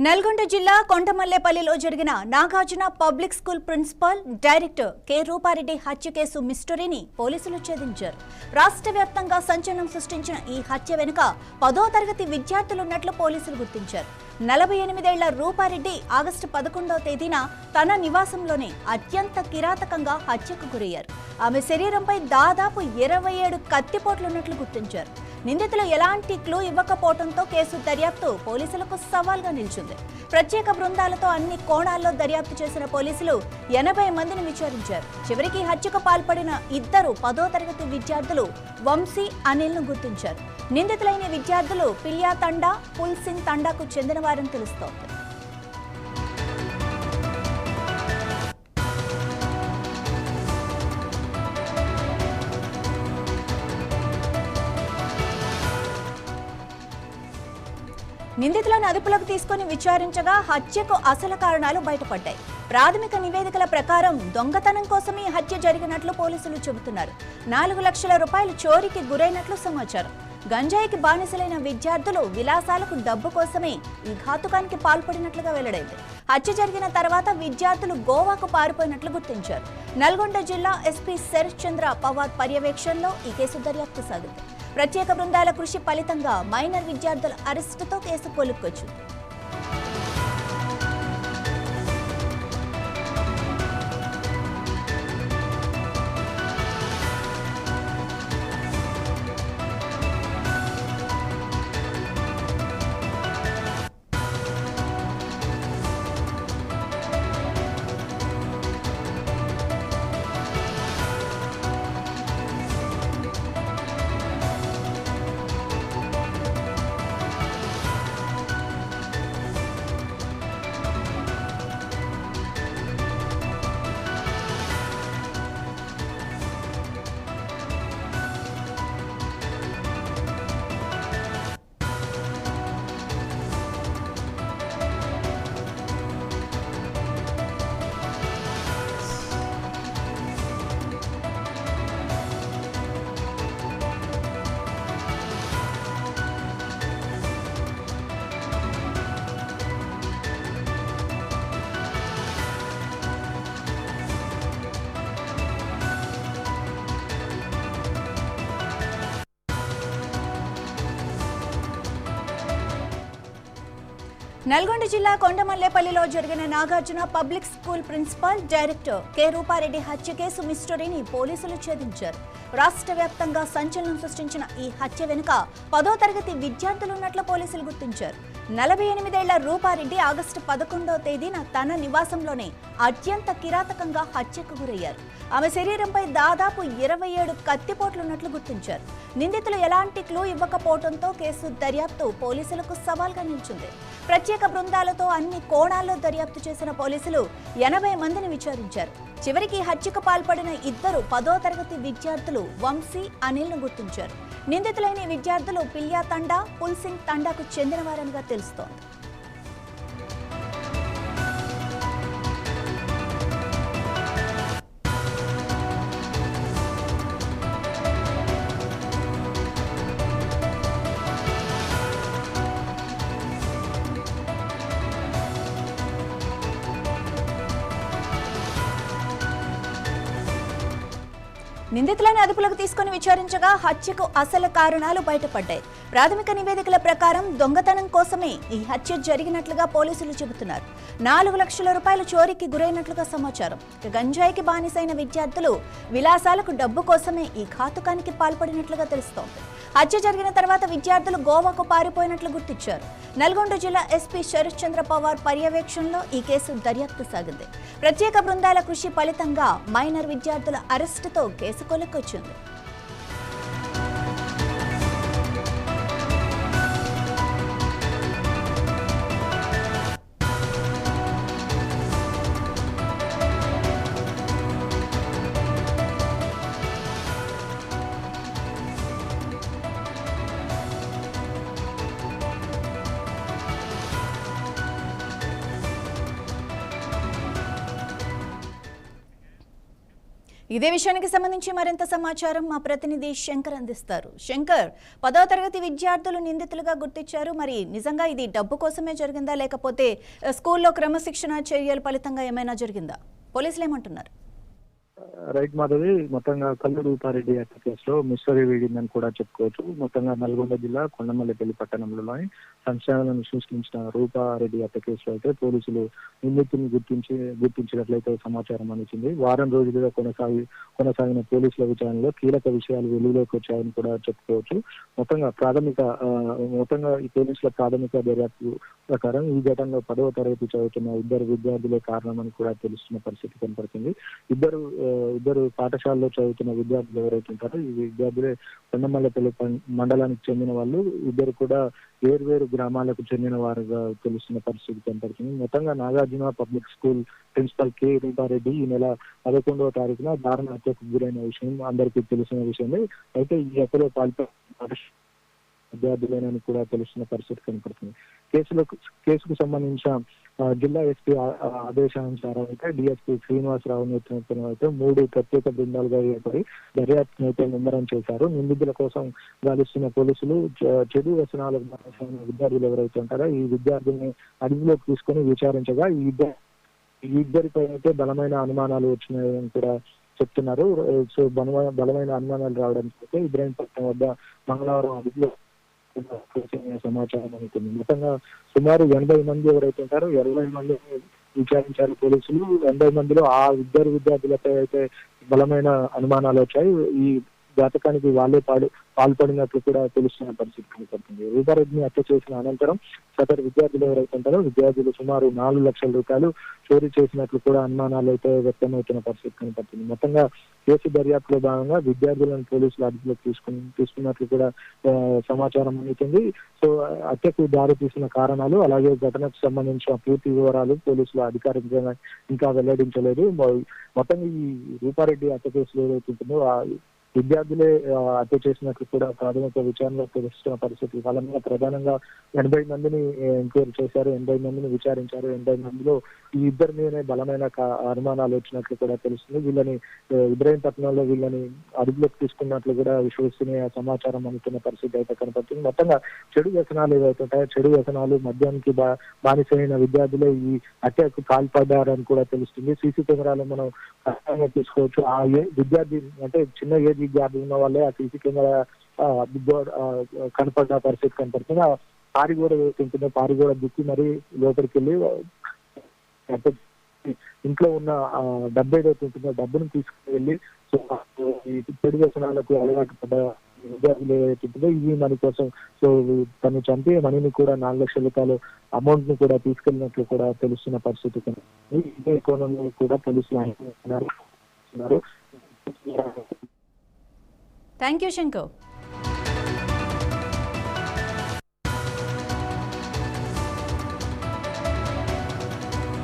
నల్గొండ జిల్లా కొండమల్లేపల్లిలో జరిగిన Nagarjuna public school principal director K Rupa Reddy హత్య కేసు మిస్టరీని పోలీసులు ఛేదించారు. రాష్ట్ర వ్యాప్తంగా సంచలనం సృష్టించిన ఈ హత్య వెనుక 10వ తరగతి విద్యార్థులున్నట్లు పోలీసులు గుర్తించారు. 48 ఏళ్ల రూపారెడ్డి ఆగస్టు 11వ తేదీన తన నివాసంలోనే అత్యంత కిరాతకంగా హత్యకు గురయ్యారు. ఆమె శరీరంపై దాదాపు 27 కత్తిపోట్లున్నట్లు గుర్తించారు. నిందితులు ఎలాంటి క్లూ ఇవ్వకపోవడంతో కేసు దర్యాప్తు పోలీసులకు సవాల్గా నిలిచింది. ప్రత్యేక బృందాలతో అన్ని కోణాల్లో దర్యాప్తు చేసిన పోలీసులు 80 మందిని విచారించారు. చివరికి హత్యకు పాల్పడిన ఇద్దరు 10వ తరగతి విద్యార్థులు వంశీ, అనిల్ను గుర్తించారు. నిందితులైన విద్యార్థులు పిల్యా తండా, పుల్సింగ్ తండాకు చెందినవారని తెలుస్తోంది. నిందితులను అదుపులోకి తీసుకుని విచారించగా హత్యకు అసలు కారణాలు బయటపడ్డాయి. ప్రాథమిక నివేదికల ప్రకారం దొంగతనం కోసమే హత్య జరిగినట్లు పోలీసులు చెబుతున్నారు. 4 లక్షల రూపాయలు చోరీకి గురైనట్లు సమాచారం. గంజాయికి బానిసలైన విద్యార్థులు విలాసాలకు డబ్బు కోసమే ఈ ఘాతుకానికి పాల్పడినట్లుగా వెల్లడైంది. హత్య జరిగిన తర్వాత విద్యార్థులు గోవాకు పారిపోయినట్లు గుర్తించారు. నల్గొండ జిల్లా ఎస్పీ శరత్ చంద్ర పవార్ పర్యవేక్షణలో ఈ కేసు దర్యాప్తు సాగింది. ప్రత్యేక బృందాల కృషి ఫలితంగా మైనర్ విద్యార్థుల అరెస్టుతో కేసు కొలుక్కొచ్చింది. నల్గొండ జిల్లా కొండమల్లేపల్లిలో జరిగిన Nagarjuna public school principal director K Rupa Reddy హత్య కేసు మిస్టరీని పోలీసులు ఛేదించారు. రాష్ట్ర వ్యాప్తంగా సంచలనం సృష్టించిన ఈ హత్య వెనుక 10వ తరగతి విద్యార్థులున్నట్లు పోలీసులు గుర్తించారు. 48 ఏళ్ల రూపారెడ్డి ఆగస్టు 11వ తేదీన తన నివాసంలోనే అత్యంత కిరాతకంగా హత్యకు గురయ్యారు. ఆమె శరీరంపై దాదాపు 27 కత్తిపోట్లున్నట్లు గుర్తించారు. నిందితులు ఎలాంటి క్లూ ఇవ్వకపోవడంతో కేసు దర్యాప్తు పోలీసులకు సవాల్గా నిలిచింది. ప్రత్యేక బృందాలతో అన్ని కోణాల్లో దర్యాప్తు చేసిన పోలీసులు 80 మందిని విచారించారు. చివరికి హత్యకు పాల్పడిన ఇద్దరు 10వ తరగతి విద్యార్థులు వంశీ, అనిల్ను గుర్తించారు. నిందితులైన విద్యార్థులు పిల్యా తండా, పుల్సింగ్ తండాకు చెందినవారనిగా తెలుస్తోంది. నిందితులను అదుపులోకి తీసుకుని విచారించగా హత్యకు అసలు కారణాలు బయటపడ్డాయి. ప్రాథమిక నివేదికల ప్రకారం దొంగతనం కోసమే ఈ హత్య జరిగినట్లుగా పోలీసులు చెబుతున్నారు. 4 లక్షల రూపాయలు చోరీకి గురైనట్లుగా సమాచారం. గంజాయికి బానిసైన విద్యార్థులు విలాసాలకు డబ్బు కోసమే ఈ ఘాతుకానికి పాల్పడినట్లుగా తెలుస్తోంది. హత్య జరిగిన తర్వాత విద్యార్థులు గోవాకు పారిపోయినట్లు గుర్తించారు. నల్గొండ జిల్లా ఎస్పీ శరత్ చంద్ర పవార్ పర్యవేక్షణలో ఈ కేసు దర్యాప్తు సాగింది. ప్రత్యేక బృందాల కృషి ఫలితంగా మైనర్ విద్యార్థుల అరెస్టుతో కేసు కొలుక్కొచ్చింది. ఇదే విషయానికి సంబంధించి మరింత సమాచారం మా ప్రతినిధి శంకర్ అందిస్తారు. శంకర్, 10వ తరగతి విద్యార్థులు నిందితులుగా గుర్తించారు. మరి నిజంగా ఇది డబ్బు కోసమే జరిగిందా, లేకపోతే స్కూల్లో క్రమశిక్షణ చర్యల ఫలితంగా ఏమైనా జరిగిందా? పోలీసులు ఏమంటున్నారు? రైట్ మాధవి, మొత్తంగా కల్లు రూపారెడ్డి హత్య కేసులో మిస్టరీ వీడిందని కూడా చెప్పుకోవచ్చు. మొత్తంగా నల్గొండ జిల్లా కొండమల్లెపల్లి పట్టణంలోని సంచలనం సృష్టించిన రూపారెడ్డి హత్య కేసులో అయితే పోలీసులు నిందితులను గుర్తించినట్లయితే సమాచారం అందించింది. వారం రోజులుగా కొనసాగిన పోలీసుల విచారణలో కీలక విషయాలు వెలుగులోకి వచ్చాయని కూడా చెప్పుకోవచ్చు. మొత్తంగా ఈ పోలీసుల ప్రాథమిక దర్యాప్తు ప్రకారం ఈ ఘటనలో 10వ తరగతి చదువుతున్న ఇద్దరు విద్యార్థులే కారణమని కూడా తెలుస్తున్న పరిస్థితి కనపడుతుంది. ఇద్దరు పాఠశాలలో చదువుతున్న విద్యార్థులు ఎవరైతే ఉంటారో ఈ విద్యార్థులే కొండమల్లపల్లి మండలానికి చెందిన వాళ్ళు. ఇద్దరు కూడా వేర్వేరు గ్రామాలకు చెందిన వారుగా తెలుస్తున్న పరిస్థితి కనపడుతుంది. మొత్తంగా Nagarjuna public school principal K Rupa Reddy ఈ నెల 11వ తారీఖున దారుణ హత్యకు గురైన విషయం అందరికీ తెలిసిన విషయమే. అయితే ఈ హత్యలో పాల్పొన్న విద్యార్థులేనని కూడా తెలుస్తున్న పరిస్థితి కనపడుతుంది. కేసుకు సంబంధించిన జిల్లా ఎస్పీ ఆదేశానుసారం అయితే డిఎస్పీ శ్రీనివాసరావు నేతృత్వంలో అయితే 3 ప్రత్యేక బృందాలుగా ఏర్పడి దర్యాప్తును అయితే ముమ్మరం చేశారు. నిందితుల కోసం గాలిస్తున్న పోలీసులు చెడు వ్యసనాలకు బానిసైన విద్యార్థులు ఎవరైతే ఉంటారో ఈ విద్యార్థుల్ని అదుపులోకి తీసుకుని విచారించగా ఈ ఇద్దరిపై అయితే బలమైన అనుమానాలు వచ్చినాయని కూడా చెప్తున్నారు. సో బలమైన అనుమానాలు రావడానికి అయితే ఇబ్రాహీంపట్నం వద్ద మంగళవారం అదుపులో సమాచారం అందుతుంది. మొత్తంగా సుమారు 80 మంది ఎవరైతే ఉంటారో 20 మందిని విచారించారు పోలీసులు. 80 మందిలో ఆ ఇద్దరు విద్యార్థులపై అయితే బలమైన అనుమానాలు వచ్చాయి. ఈ ఘాతకానికి వాళ్ళే పాల్పడినట్లు కూడా తెలుస్తున్న పరిస్థితి కనపడుతుంది. రూపారెడ్డిని హత్య చేసిన అనంతరం సదరు విద్యార్థులు ఎవరైతే ఉంటారో విద్యార్థులు సుమారు 4 లక్షల రూపాయలు చోరీ చేసినట్లు కూడా అనుమానాలు అయితే వ్యక్తమవుతున్న పరిస్థితి కనపడుతుంది. మొత్తంగా కేసు దర్యాప్తులో భాగంగా విద్యార్థులను పోలీసులు అదుపులోకి తీసుకున్నట్లు కూడా సమాచారం అందుతుంది. సో హత్యకు దారి తీసిన కారణాలు అలాగే ఘటనకు సంబంధించిన పూర్తి వివరాలు పోలీసులు అధికారికంగా ఇంకా వెల్లడించలేదు. మొత్తంగా ఈ రూపారెడ్డి హత్య కేసులో ఏదైతే ఉంటుందో విద్యార్థులే హత్య చేసినట్లు కూడా ప్రాథమిక విచారణలో తెలుస్తున్న పరిస్థితి. వాళ్ళ మీద ప్రధానంగా 80 మందిని ఎంక్వైరీ చేశారు, 80 మందిని విచారించారు. 80 మందిలో ఈ ఇద్దరి మీదనే బలమైన అనుమానాలు వచ్చినట్లు కూడా తెలుస్తుంది. వీళ్ళని ఇబ్రాహీంపట్నంలో వీళ్ళని అదుపులోకి తీసుకున్నట్లు కూడా విశ్వసనీయ సమాచారం అందుతున్న పరిస్థితి అయితే కనపడుతుంది. మొత్తంగా చెడు వ్యసనాలు ఏవైతే ఉంటాయో చెడు వ్యసనాలు మద్యానికి బానిసైన విద్యార్థులే ఈ హత్యకు పాల్పడ్డారని కూడా తెలుస్తుంది. సీసీ కెమెరాలు మనం కష్టంగా తీసుకోవచ్చు. ఆ విద్యార్థి అంటే చిన్న ఏజ్ విద్యార్థులు ఉన్న వాళ్ళే ఆ సీసీ కెమెరా కనపడ్డ పరిస్థితి కనపడుతుంది. ఆ పారిగోడ ఉంటుందో పారిగోడ దుక్కి మరి లోపలికి వెళ్ళి ఇంట్లో ఉన్న డబ్బు ఏదైతే ఉంటుందో డబ్బును తీసుకుని వెళ్ళి సో ఈ చెడు వ్యసనాలకు అలవాటు పడ్డ విద్యార్థులు ఏదైతే ఉంటుందో ఇవి మనీ కోసం సో తను చంపి మనీని కూడా 4 లక్షల రూపాయలు అమౌంట్ ని కూడా తీసుకెళ్ళినట్లు కూడా తెలుస్తున్న పరిస్థితి కనుక ఇదే కోణంలో కూడా పోలీసులు అంటున్నారు. Thank you Shankar.